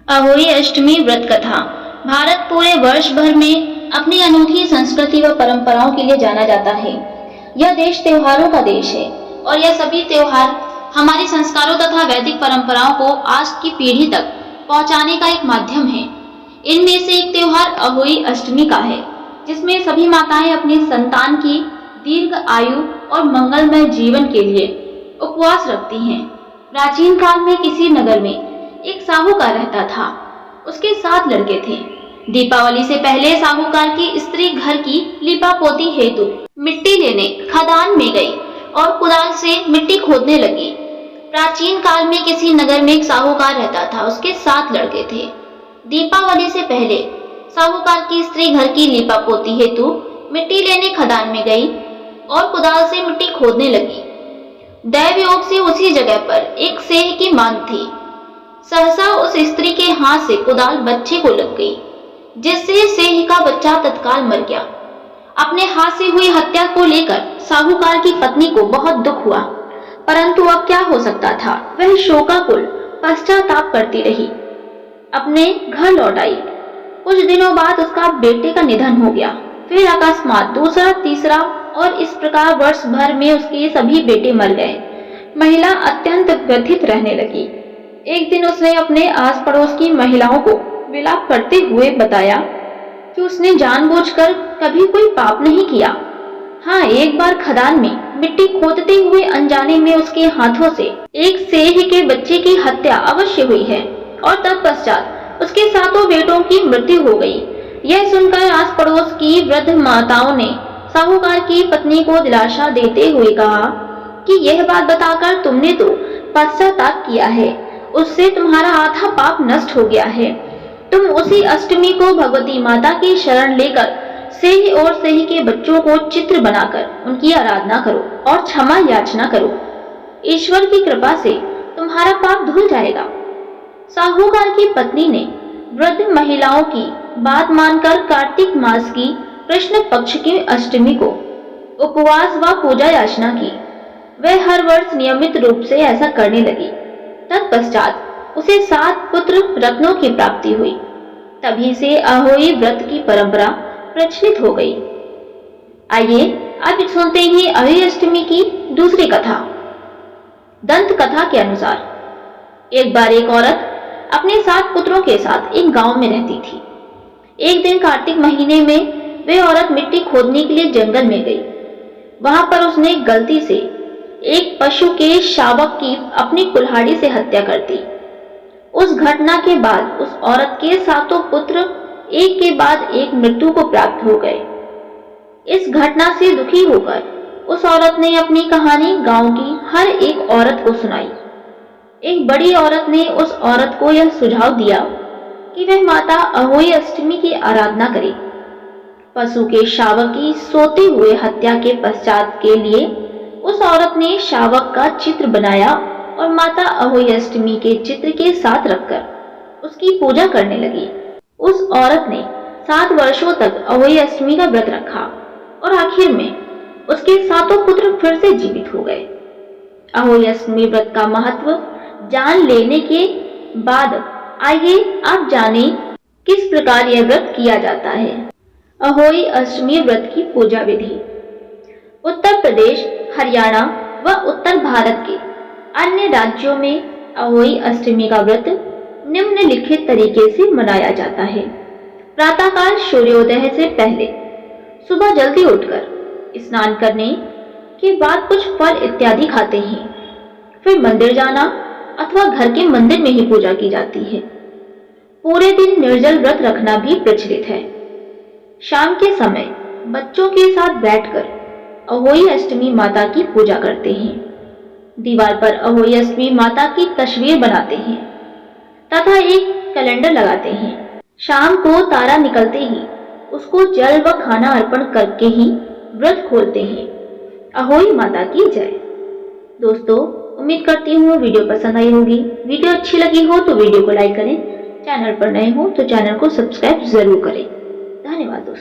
अहोई अष्टमी व्रत कथा। भारत पूरे वर्ष भर में अपनी अनोखी संस्कृति व परंपराओं के लिए जाना जाता है। यह देश त्योहारों का देश है और यह सभी त्योहार हमारे संस्कारों तथा वैदिक परंपराओं को आज की पीढ़ी तक पहुंचाने का एक माध्यम है। इनमें से एक त्योहार अहोई अष्टमी का है, जिसमें सभी माताएं अपनी संतान की दीर्घ आयु और मंगलमय जीवन के लिए उपवास रखती हैं। प्राचीन काल में किसी नगर में एक साहूकार रहता था। उसके 7 लड़के थे। दीपावली से पहले साहूकार की स्त्री घर की लीपापोती हेतु मिट्टी लेने खदान में गई और कुदाल से मिट्टी खोदने लगी। प्राचीन काल में किसी नगर में एक साहूकार रहता था। उसके 7 लड़के थे। दीपावली से पहले साहूकार की स्त्री घर की लीपापोती हेतु मिट्टी लेने खदान में गई और कुदाल से मिट्टी खोदने लगी। दैव योग से उसी जगह पर एक सेह की मांग थी। सहसा उस स्त्री के हाथ से कुदाल बच्चे को लग गई, जिससे सेह का बच्चा तत्काल मर गया। अपने हाथ से हुई हत्या को लेकर साहूकार की पत्नी को बहुत दुख हुआ, परंतु अब क्या हो सकता था। वह शोकाकुल पश्चाताप करती रही। अपने घर लौट आई। कुछ दिनों बाद उसका बेटे का निधन हो गया। फिर अकस्मात दूसरा, तीसरा और इस प्रकार वर्ष भर में उसके सभी बेटे मर गए। महिला अत्यंत व्यथित रहने लगी। एक दिन उसने अपने आस पड़ोस की महिलाओं को विलाप करते हुए बताया कि उसने जानबूझकर कभी कोई पाप नहीं किया। हाँ, एक बार खदान में मिट्टी खोदते हुए अनजाने में उसके हाथों से एक सेह के बच्चे की हत्या अवश्य हुई है और तत्पश्चात उसके 7 बेटों की मृत्यु हो गई। यह सुनकर आस पड़ोस की वृद्ध माताओं ने साहूकार की पत्नी को दिलासा देते हुए कहा कि यह बात बताकर तुमने तो पश्चाताप किया है, उससे तुम्हारा आधा पाप नष्ट हो गया है। तुम उसी अष्टमी को भगवती माता की शरण लेकर सेह और सेह के बच्चों को चित्र बनाकर उनकी आराधना करो और क्षमा याचना करो। ईश्वर की कृपा से तुम्हारा पाप धुल जाएगा। साहूकार की पत्नी ने वृद्ध महिलाओं की बात मानकर कार्तिक मास की कृष्ण पक्ष की अष्टमी को उपवास व पूजा याचना की। वह हर वर्ष नियमित रूप से ऐसा करने लगी। तत्पश्चात उसे 7 पुत्र रत्नों की प्राप्ति हुई। तभी से अहोई व्रत की परंपरा प्रचलित हो गई। आइए अब सुनते हैं अहोई अष्टमी की दूसरी कथा। दंत कथा के अनुसार एक बार एक औरत अपने 7 पुत्रों के साथ एक गांव में रहती थी। एक दिन कार्तिक महीने में वह औरत मिट्टी खोदने के लिए जंगल में गई। वहां पर उसने गलती से एक पशु के शावक की अपनी कुल्हाड़ी से हत्या कर दी। उस घटना के बाद उस औरत के 7 पुत्र एक के बाद एक मृत्यु को प्राप्त हो गए। इस घटना से दुखी होकर उस औरत ने अपनी कहानी गांव की हर एक औरत को सुनाई। एक बड़ी औरत ने उस औरत को यह सुझाव दिया कि वह माता अहोई अष्टमी की आराधना करे। पशु के शावक की सोते हुए हत्या के पश्चात के लिए उस औरत ने शावक का चित्र बनाया और माता अहोई अष्टमी के चित्र के साथ रखकर उसकी पूजा करने लगी। उस औरत ने 7 वर्षों तक अहोई अष्टमी का व्रत रखा और आखिर में उसके 7 पुत्र फिर से जीवित हो गए। अहोई अष्टमी व्रत का महत्व जान लेने के बाद आइए आप जानें किस प्रकार यह व्रत किया जाता है। अहोई अष्टमी व्रत की पूजा विधि। उत्तर प्रदेश, हरियाणा व उत्तर भारत के अन्य राज्यों में अहोई अष्टमी का व्रत निम्नलिखित तरीके से मनाया जाता है। प्रातःकाल सूर्योदय से पहले सुबह जल्दी उठकर स्नान करने के बाद कुछ फल इत्यादि खाते हैं। फिर मंदिर जाना अथवा घर के मंदिर में ही पूजा की जाती है। पूरे दिन निर्जल व्रत रखना भी प्रचलित है। शाम के समय बच्चों के साथ बैठकर अहोई अष्टमी माता की पूजा करते हैं। दीवार पर अहोई अष्टमी माता की तस्वीर बनाते हैं तथा एक कैलेंडर लगाते हैं। शाम को तारा निकलते ही उसको जल व खाना अर्पण करके ही व्रत खोलते हैं। अहोई माता की जय। दोस्तों, उम्मीद करती हूँ वीडियो पसंद आई होगी। वीडियो अच्छी लगी हो तो वीडियो को लाइक करें। चैनल पर नए हो तो चैनल को सब्सक्राइब जरूर करें। धन्यवाद दोस्तों।